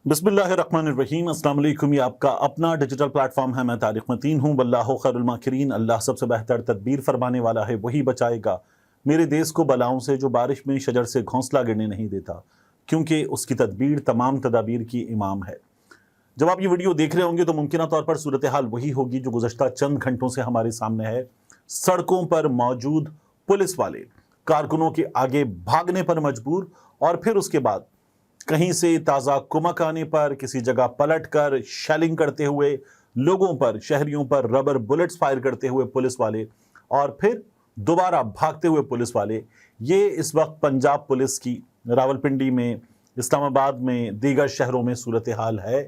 बिस्मिल्लाहिर्रहमानिर्रहीम। अस्सलाम वालेकुम। ये आपका अपना डिजिटल प्लेटफॉर्म है। मैं तारिक मतीन हूँ। वल्लाहु खैरुल माकिरीन। अल्लाह सबसे बेहतर तदबीर फरमाने वाला है, वही बचाएगा मेरे देश को बलाओं से, जो बारिश में शजर से घोंसला गिरने नहीं देता, क्योंकि उसकी तदबीर तमाम तदाबीर की इमाम है। जब आप ये वीडियो देख रहे होंगे तो मुमकिन तौर पर सूरत हाल वही होगी जो गुज़श्ता चंद घंटों से हमारे सामने है। सड़कों पर मौजूद पुलिस वाले कारकुनों के आगे भागने पर मजबूर, और फिर उसके बाद कहीं से ताज़ा कुमक आने पर किसी जगह पलट कर शेलिंग करते हुए लोगों पर, शहरियों पर रबर बुलेट्स फायर करते हुए पुलिस वाले, और फिर दोबारा भागते हुए पुलिस वाले। ये इस वक्त पंजाब पुलिस की रावलपिंडी में, इस्लामाबाद में, दीगर शहरों में सूरत हाल है।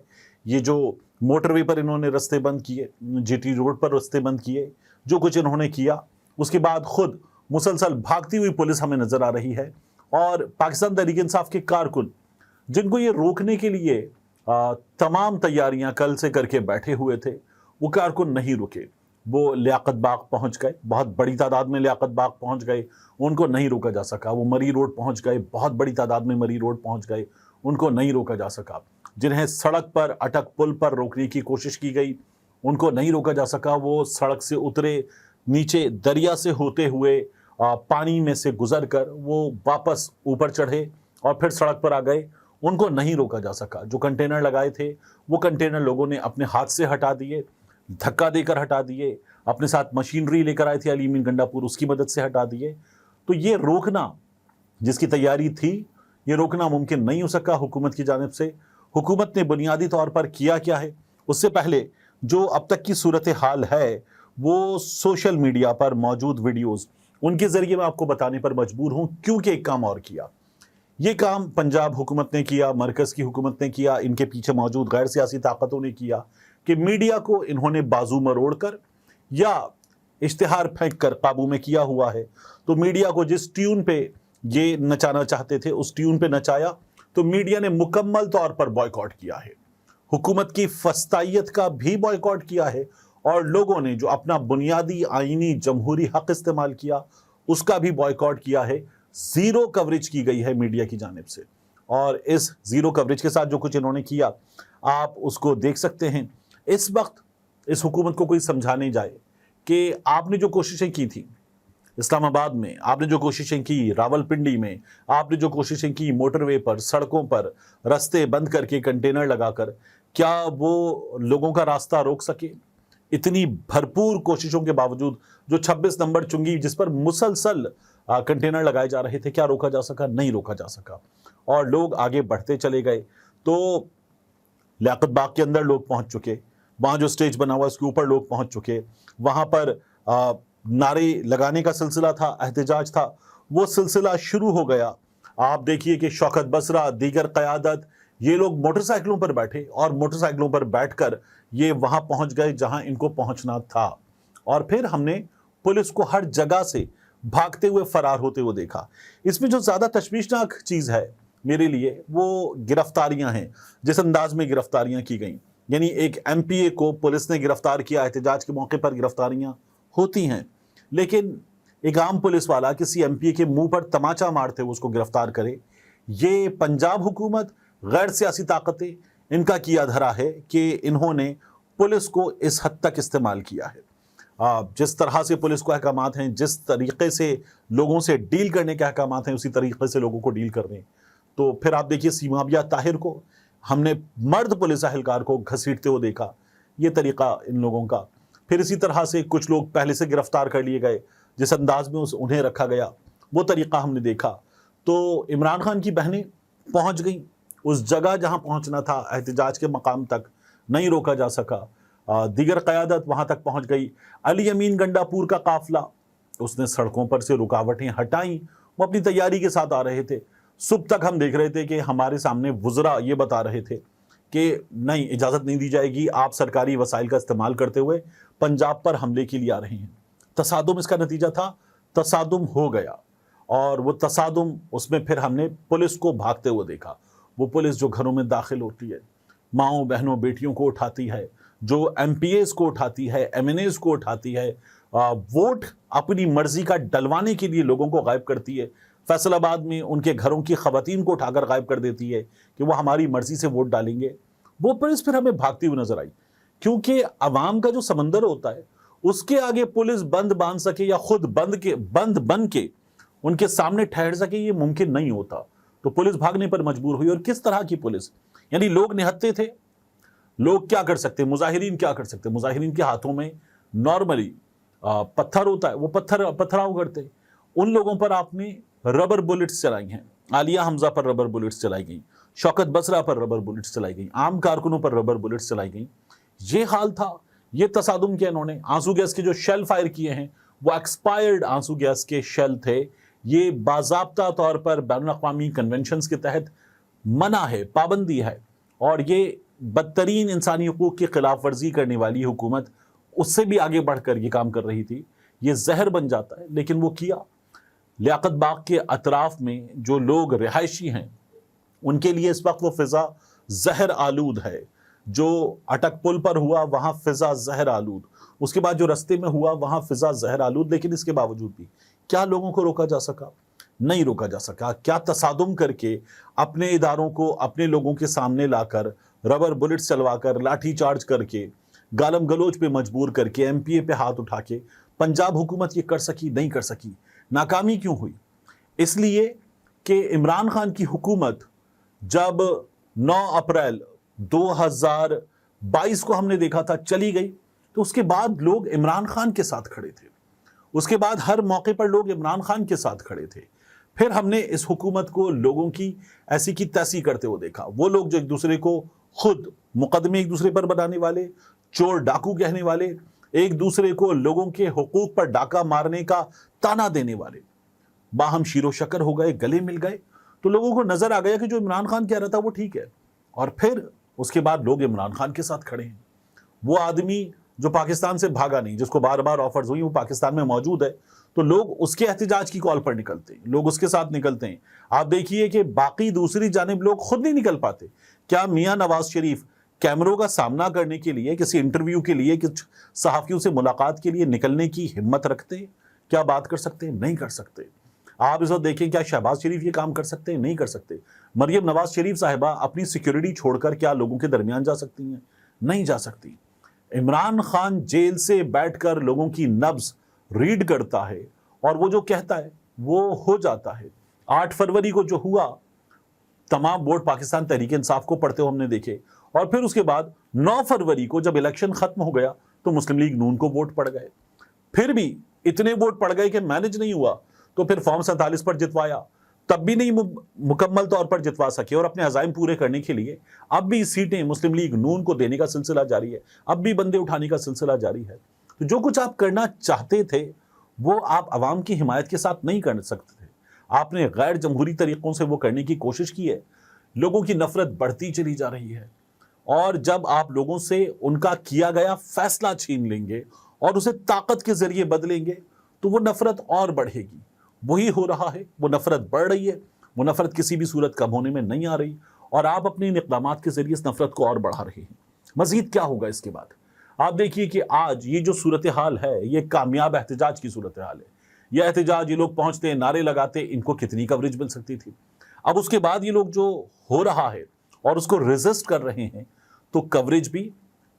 ये जो मोटरवे पर इन्होंने रास्ते बंद किए, जीटी रोड पर रास्ते बंद किए, जो कुछ इन्होंने किया, उसके बाद खुद मुसलसल भागती हुई पुलिस हमें नजर आ रही है। और पाकिस्तान तहरीक इंसाफ के कारकुन, जिनको ये रोकने के लिए तमाम तैयारियां कल से करके बैठे हुए थे, वो कारकुन नहीं रुके। वो लियाकत बाग पहुंच गए, बहुत बड़ी तादाद में लियाकत बाग पहुंच गए, उनको नहीं रोका जा सका। वो मरी रोड पहुंच गए, बहुत बड़ी तादाद में मरी रोड पहुंच गए, उनको नहीं रोका जा सका। जिन्हें सड़क पर अटक पुल पर रोकने की कोशिश की गई, उनको नहीं रोका जा सका। वो सड़क से उतरे, नीचे दरिया से होते हुए पानी में से गुजर कर वो वापस ऊपर चढ़े और फिर सड़क पर आ गए, उनको नहीं रोका जा सका। जो कंटेनर लगाए थे, वो कंटेनर लोगों ने अपने हाथ से हटा दिए, धक्का देकर हटा दिए, अपने साथ मशीनरी लेकर आए थे अली अमीन गंडापुर, उसकी मदद से हटा दिए। तो ये रोकना, जिसकी तैयारी थी, ये रोकना मुमकिन नहीं हो सका हुकूमत की जानिब से। हुकूमत ने बुनियादी तौर पर किया क्या है, उससे पहले जो अब तक की सूरत हाल है, वो सोशल मीडिया पर मौजूद वीडियोज़, उनके ज़रिए मैं आपको बताने पर मजबूर हूँ, क्योंकि एक काम और किया। ये काम पंजाब हुकूमत ने किया, मरकज़ की हुकूमत ने किया, इनके पीछे मौजूद गैर सियासी ताकतों ने किया कि मीडिया को इन्होंने बाजू मरोड़ कर या इश्तिहार फेंक कर काबू में किया हुआ है। तो मीडिया को जिस ट्यून पे ये नचाना चाहते थे, उस ट्यून पे नचाया। तो मीडिया ने मुकम्मल तौर पर बॉयकॉट किया है, हुकूमत की फस्तायत का भी बॉयकॉट किया है, और लोगों ने जो अपना बुनियादी आईनी जमहूरी हक इस्तेमाल किया, उसका भी बॉयकॉट किया है। जीरो कवरेज की गई है मीडिया की जानिब से, और इस जीरो कवरेज के साथ जो कुछ इन्होंने किया, आप उसको देख सकते हैं। इस वक्त इस हुकूमत को कोई समझाने जाए कि आपने जो कोशिशें की थी इस्लामाबाद में, आपने जो कोशिशें की रावलपिंडी में, आपने जो कोशिशें की मोटरवे पर, सड़कों पर रास्ते बंद करके कंटेनर लगाकर, क्या वो लोगों का रास्ता रोक सके? इतनी भरपूर कोशिशों के बावजूद जो 26 नंबर चुंगी, जिस पर मुसलसल कंटेनर लगाए जा रहे थे, क्या रोका जा सका? नहीं रोका जा सका, और लोग आगे बढ़ते चले गए। तो लियाकत बाग के अंदर लोग पहुंच चुके, वहां जो स्टेज बना हुआ उसके ऊपर लोग पहुंच चुके, वहां पर नारे लगाने का सिलसिला था, एहतजाज था, वो सिलसिला शुरू हो गया। आप देखिए कि शौकत बसरा, दीगर क़यादत, ये लोग मोटरसाइकिलों पर बैठे और मोटरसाइकिलों पर बैठकर ये वहां पहुंच गए जहां इनको पहुंचना था। और फिर हमने पुलिस को हर जगह से भागते हुए, फरार होते हुए देखा। इसमें जो ज़्यादा तशवीशनाक चीज़ है मेरे लिए, वो गिरफ्तारियां हैं, जिस अंदाज में गिरफ्तारियां की गई। यानी एक एमपीए को पुलिस ने गिरफ्तार किया, एहतजाज के मौके पर गिरफ्तारियां होती हैं, लेकिन एक आम पुलिस वाला किसी एमपीए के मुंह पर तमाचा मारते हुए उसको गिरफ्तार करे। ये पंजाब हुकूमत, गैर सियासी ताकतें, इनका किया धरा है कि इन्होंने पुलिस को इस हद तक इस्तेमाल किया है। जिस तरह से पुलिस को अहकामात हैं, जिस तरीके से लोगों से डील करने के अहकामात हैं, उसी तरीके से लोगों को डील कर रहे हैं। तो फिर आप देखिए सीमाबिया ताहिर को हमने मर्द पुलिस अहलकार को घसीटते हुए देखा, ये तरीका इन लोगों का। फिर इसी तरह से कुछ लोग पहले से गिरफ्तार कर लिए गए, जिस अंदाज में उन्हें रखा गया, वो तरीका हमने देखा। तो इमरान खान की बहनें पहुंच गई उस जगह जहां पहुंचना था, एहतजाज के मकाम तक नहीं रोका जा सका। दीगर क़यादत वहां तक पहुंच गई। अली अमीन गंडापुर का काफिला, उसने सड़कों पर से रुकावटें हटाई, वो अपनी तैयारी के साथ आ रहे थे। सुबह तक हम देख रहे थे कि हमारे सामने वुज़रा ये बता रहे थे कि नहीं, इजाज़त नहीं दी जाएगी, आप सरकारी वसाइल का इस्तेमाल करते हुए पंजाब पर हमले के लिए आ रहे हैं। तसादुम इसका नतीजा था, तसादुम हो गया, और वो तसादुम, उसमें फिर हमने पुलिस को भागते हुए देखा। वो पुलिस जो घरों में दाखिल होती है, माओं बहनों बेटियों को उठाती है, जो एमपीएस को उठाती है, एमएनएस को उठाती है, वोट अपनी मर्जी का डलवाने के लिए लोगों को गायब करती है। फैसल आबाद में उनके घरों की खवातीन को उठाकर गायब कर देती है कि वो हमारी मर्जी से वोट डालेंगे। वो पुलिस फिर हमें भागती हुई नजर आई, क्योंकि अवाम का जो समंदर होता है उसके आगे पुलिस बंद बांध सके या खुद बंद बन के उनके सामने ठहर सके, ये मुमकिन नहीं होता। तो पुलिस भागने पर मजबूर हुई। और किस तरह की पुलिस, यानी लोग निहत्ते थे, लोग क्या कर सकते, मुजाहिरीन क्या कर सकते, मुजाहिरीन के हाथों में नॉर्मली पत्थर होता है, वो पथराव करते। उन लोगों पर आपने रबर बुलेट्स चलाई हैं, आलिया हमजा पर रबर बुलेट्स चलाई गई, शौकत बसरा पर रबर बुलेट्स चलाई गई, आम कारकुनों पर रबर बुलेट्स चलाई गई। ये हाल था, ये तसादुम किया इन्होंने। आंसू गैस के जो शेल फायर किए हैं वो एक्सपायर्ड आंसू गैस के शेल थे। ये बाज़ाब्ता तौर पर बैनुल-अक़वामी कन्वेंशंस के तहत मना है, पाबंदी है, और ये बदतरीन इंसानी हुकूक की खिलाफ वर्जी करने वाली हुकूमत उससे भी आगे बढ़कर ये काम कर रही थी। ये जहर बन जाता है, लेकिन वो किया। लियाकत बाग के अतराफ में जो लोग रिहायशी हैं उनके लिए इस वक्त वो फिजा जहर आलूद है। जो अटक पुल पर हुआ वहां फिजा जहर आलूद, उसके बाद जो रास्ते में हुआ वहां फिजा जहर आलूद। लेकिन इसके बावजूद भी क्या लोगों को रोका जा सका? नहीं रोका जा सका। क्या तसादुम करके अपने इदारों को अपने लोगों के सामने लाकर रबर बुलेट्स चलवाकर लाठी चार्ज करके गालम गलोच पे मजबूर करके MPA पे हाथ उठा के पंजाब हुकूमत ये कर सकी? नहीं कर सकी। नाकामी क्यों हुई? इसलिए कि इमरान खान की हुकूमत जब 9 अप्रैल 2022 को हमने देखा था चली गई, तो उसके बाद लोग इमरान खान के साथ खड़े थे। उसके बाद हर मौके पर लोग इमरान खान के साथ खड़े थे। फिर हमने इस हुकूमत को लोगों की ऐसी की तैसी करते हुए देखा। वो लोग जो एक दूसरे को खुद मुकदमे एक दूसरे पर बनाने वाले, चोर डाकू कहने वाले, एक दूसरे को लोगों के हुकूक पर डाका मारने का ताना देने वाले, बाहम शीरो शक्कर हो गए, गले मिल गए। तो लोगों को नजर आ गया कि जो इमरान खान कह रहा था वो ठीक है। और फिर उसके बाद लोग इमरान खान के साथ खड़े हैं। वो आदमी जो पाकिस्तान से भागा नहीं, जिसको बार बार ऑफर्स हुई, वो पाकिस्तान में मौजूद है, तो लोग उसके एहतिजाज की कॉल पर निकलते हैं, लोग उसके साथ निकलते हैं। आप देखिए कि बाकी दूसरी जानिब लोग खुद नहीं निकल पाते। क्या मियां नवाज शरीफ कैमरों का सामना करने के लिए, किसी इंटरव्यू के लिए, कुछ सहाफियों से मुलाकात के लिए निकलने की हिम्मत रखते हैं? क्या बात कर सकते हैं? नहीं कर सकते। आप इस वक्त देखें, क्या शहबाज शरीफ ये काम कर सकते हैं? नहीं कर सकते। मरियम नवाज शरीफ साहिबा अपनी सिक्योरिटी छोड़कर क्या लोगों के दरमियान जा सकती हैं? नहीं जा सकती। इमरान खान जेल से बैठकर लोगों की नब्ज रीड करता है और वो जो कहता है वो हो जाता है। 8 फरवरी को जो हुआ, तमाम वोट पाकिस्तान तहरीक इंसाफ को पड़ते हुए हमने देखे। और फिर उसके बाद 9 फरवरी को जब इलेक्शन खत्म हो गया तो मुस्लिम लीग नून को वोट पड़ गए। फिर भी इतने वोट पड़ गए कि मैनेज नहीं हुआ, तो फिर फॉर्म 47 पर जितवाया, तब भी नहीं मुकम्मल तौर पर जितवा सके। और अपने अज़ाइम पूरे करने के लिए अब भी सीटें मुस्लिम लीग नून को देने का सिलसिला जारी है, अब भी बंदे उठाने का सिलसिला जारी है। तो जो कुछ आप करना चाहते थे वो आप अवाम की हिमायत के साथ नहीं कर सकते थे। आपने गैर जमहूरी तरीक़ों से वो करने की कोशिश की है। लोगों की नफरत बढ़ती चली जा रही है, और जब आप लोगों से उनका किया गया फैसला छीन लेंगे और उसे ताकत के जरिए बदलेंगे तो वो नफरत और बढ़ेगी। वही हो रहा है, वो नफरत बढ़ रही है। वो नफरत किसी भी सूरत कम होने में नहीं आ रही, और आप अपने इन इक़दामात के जरिए इस नफरत को और बढ़ा रहे हैं। मजीद क्या होगा इसके बाद? आप देखिए कि आज ये जो सूरत हाल है, ये कामयाब एहतजाज की सूरत हाल है। यह एहतजाज, ये लोग पहुंचते, नारे लगाते, इनको कितनी कवरेज मिल सकती थी। अब उसके बाद ये लोग जो हो रहा है और उसको रेजिस्ट कर रहे हैं, तो कवरेज भी,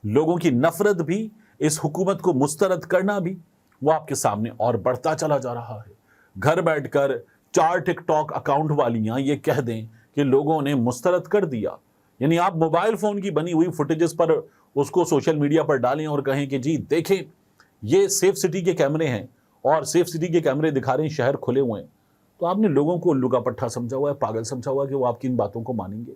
लोगों की नफरत भी, इस हुकूमत को मुस्तरद करना भी, वो आपके सामने और बढ़ता चला जा रहा है। घर बैठकर 4 टिकटॉक अकाउंट वालियां ये कह दें कि लोगों ने मुस्तरद कर दिया, यानी आप मोबाइल फोन की बनी हुई फुटेजेस पर उसको सोशल मीडिया पर डालें और कहें कि जी देखें ये सेफ सिटी के कैमरे हैं और सेफ सिटी के कैमरे दिखा रहे हैं, शहर खुले हुए हैं, तो आपने लोगों को उल्लू का पट्टा समझा हुआ है, पागल समझा हुआ है कि वो आपकी इन बातों को मानेंगे।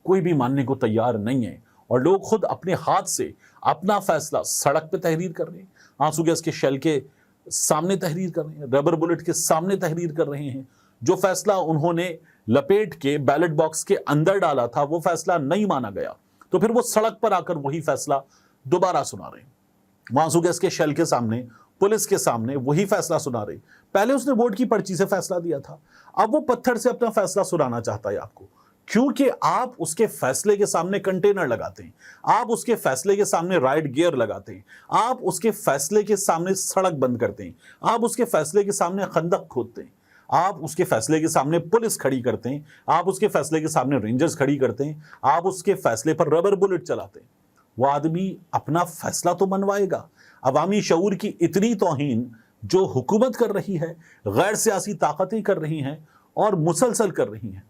कोई भी मानने को तैयार नहीं है, और लोग खुद अपने हाथ से अपना फैसला सड़क पे तहरीर कर रहे हैं, आंसू गैस के शेल के सामने तहरीर कर रहे हैं, रबर बुलेट के सामने तहरीर कर रहे हैं। जो फैसला उन्होंने लपेट के बैलेट बॉक्स के अंदर डाला था वो फैसला नहीं माना गया, तो फिर वो सड़क पर आकर वही फैसला दोबारा सुना रहे हैं। आंसू गैस के शेल के सामने, पुलिस के सामने वही फैसला सुना रहे। पहले उसने वोट की पर्ची से फैसला दिया था, अब वो पत्थर से अपना फैसला सुनाना चाहता है आपको, क्योंकि आप उसके फैसले के सामने कंटेनर लगाते हैं, आप उसके फैसले के सामने राइड गियर लगाते हैं, आप उसके फैसले के सामने सड़क बंद करते हैं, आप उसके फैसले के सामने खंदक खोदते हैं, آپ اس کے فیصلے کے سامنے پولیس کھڑی کرتے ہیں، آپ اس کے فیصلے کے سامنے رینجرز کھڑی کرتے ہیں، آپ اس کے فیصلے پر ربر بلٹ چلاتے ہیں، وہ آدمی اپنا فیصلہ تو منوائے گا۔ عوامی شعور کی اتنی توہین جو حکومت کر رہی ہے، غیر سیاسی طاقتیں کر رہی ہیں اور مسلسل کر رہی ہیں،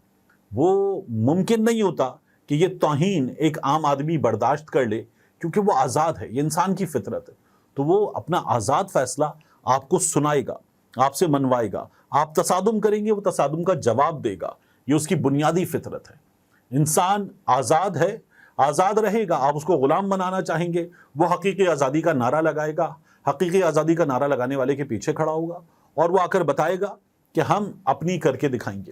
وہ ممکن نہیں ہوتا کہ یہ توہین ایک عام آدمی برداشت کر لے، کیونکہ وہ آزاد ہے، یہ انسان کی فطرت ہے۔ تو وہ اپنا آزاد فیصلہ آپ کو سنائے گا، آپ سے منوائے گا، آپ تصادم کریں گے وہ تصادم کا جواب دے گا، یہ اس کی بنیادی فطرت ہے۔ انسان آزاد ہے، آزاد رہے گا، آپ اس کو غلام بنانا چاہیں گے، وہ حقیقی آزادی کا نعرہ لگائے گا، حقیقی آزادی کا نعرہ لگانے والے کے پیچھے کھڑا ہوگا اور وہ آ کر بتائے گا کہ ہم اپنی کر کے دکھائیں گے۔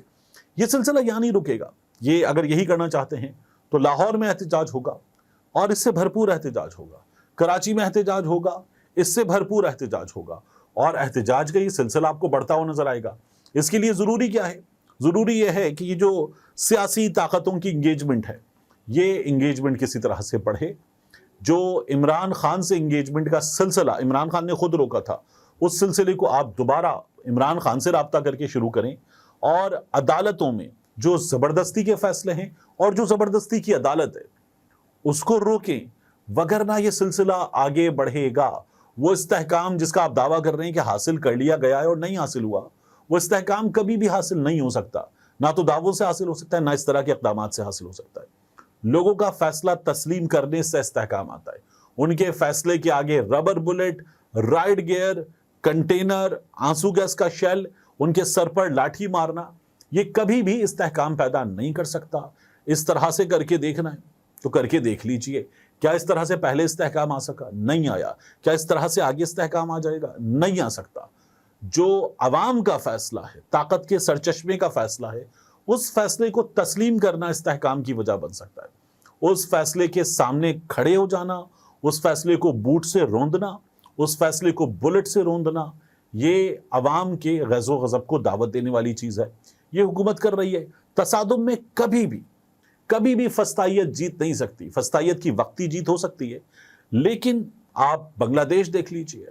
یہ سلسلہ یہاں نہیں رکے گا، یہ اگر یہی کرنا چاہتے ہیں تو لاہور میں احتجاج ہوگا اور اس سے بھرپور احتجاج ہوگا، کراچی میں احتجاج ہوگا، اس سے بھرپور احتجاج ہوگا، اور احتجاج کا یہ سلسلہ آپ کو بڑھتا ہوا نظر آئے گا۔ اس کے لیے ضروری کیا ہے؟ ضروری یہ ہے کہ یہ جو سیاسی طاقتوں کی انگیجمنٹ ہے، یہ انگیجمنٹ کسی طرح سے بڑھے۔ جو عمران خان سے انگیجمنٹ کا سلسلہ عمران خان نے خود روکا تھا، اس سلسلے کو آپ دوبارہ عمران خان سے رابطہ کر کے شروع کریں، اور عدالتوں میں جو زبردستی کے فیصلے ہیں اور جو زبردستی کی عدالت ہے اس کو روکیں، وگرنہ یہ سلسلہ آگے بڑھے گا۔ وہ استحکام جس کا آپ دعویٰ کر رہے ہیں کہ حاصل کر لیا گیا ہے اور نہیں حاصل ہوا، وہ استحکام کبھی بھی حاصل نہیں ہو سکتا، نہ تو دعووں سے حاصل ہو سکتا ہے، نہ اس طرح کے اقدامات سے حاصل ہو سکتا ہے۔ لوگوں کا فیصلہ تسلیم کرنے سے استحکام آتا ہے، ان کے فیصلے کے آگے rubber bullet, riot gear, container, آنسو گیس کا شیل، ان کے سر پر لاٹھی مارنا، یہ کبھی بھی استحکام پیدا نہیں کر سکتا۔ اس طرح سے کر کے دیکھنا ہے تو کر کے دیکھ لیجئے۔ کیا اس طرح سے پہلے استحکام آ سکا؟ نہیں آیا۔ کیا اس طرح سے آگے استحکام آ جائے گا؟ نہیں آ سکتا۔ جو عوام کا فیصلہ ہے، طاقت کے سرچشمے کا فیصلہ ہے، اس فیصلے کو تسلیم کرنا استحکام کی وجہ بن سکتا ہے۔ اس فیصلے کے سامنے کھڑے ہو جانا، اس فیصلے کو بوٹ سے روندنا، اس فیصلے کو بلٹ سے روندنا، یہ عوام کے غیظ و غضب کو دعوت دینے والی چیز ہے۔ یہ حکومت کر رہی ہے۔ تصادم میں کبھی بھی فسطائیت جیت نہیں سکتی۔ فسطائیت کی وقتی جیت ہو سکتی ہے، لیکن آپ بنگلہ دیش دیکھ لیجئے،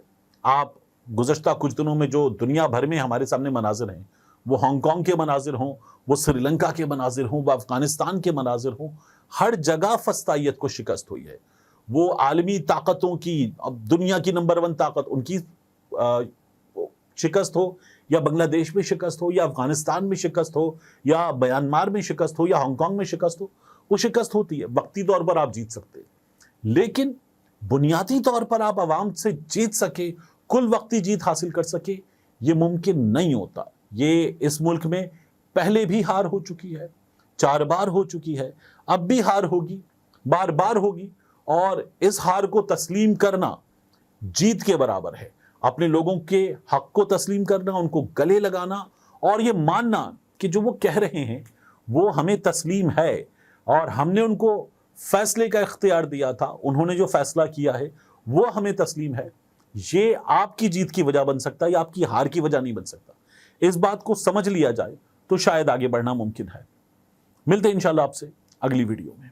آپ گزشتہ کچھ دنوں میں جو دنیا بھر میں ہمارے سامنے مناظر ہیں، وہ ہانگ کانگ کے مناظر ہوں، وہ سری لنکا کے مناظر ہوں، وہ افغانستان کے مناظر ہوں، ہر جگہ فسطائیت کو شکست ہوئی ہے۔ وہ عالمی طاقتوں کی، اب دنیا کی نمبر 1 طاقت، ان کی شکست ہو، یا بنگلہ دیش میں شکست ہو، یا افغانستان میں شکست ہو، یا میانمار میں شکست ہو، یا ہانگ کانگ میں شکست ہو، وہ شکست ہوتی ہے۔ وقتی طور پر آپ جیت سکتے ہیں، لیکن بنیادی طور پر آپ عوام سے جیت سکے، کل وقتی جیت حاصل کر سکے، یہ ممکن نہیں ہوتا۔ یہ اس ملک میں پہلے بھی ہار ہو چکی ہے، 4 بار ہو چکی ہے، اب بھی ہار ہوگی، بار بار ہوگی، اور اس ہار کو تسلیم کرنا جیت کے برابر ہے۔ اپنے لوگوں کے حق کو تسلیم کرنا، ان کو گلے لگانا، اور یہ ماننا کہ جو وہ کہہ رہے ہیں وہ ہمیں تسلیم ہے، اور ہم نے ان کو فیصلے کا اختیار دیا تھا، انہوں نے جو فیصلہ کیا ہے وہ ہمیں تسلیم ہے، یہ آپ کی جیت کی وجہ بن سکتا ہے، یا آپ کی ہار کی وجہ نہیں بن سکتا۔ اس بات کو سمجھ لیا جائے تو شاید آگے بڑھنا ممکن ہے۔ ملتے ہیں انشاءاللہ آپ سے اگلی ویڈیو میں۔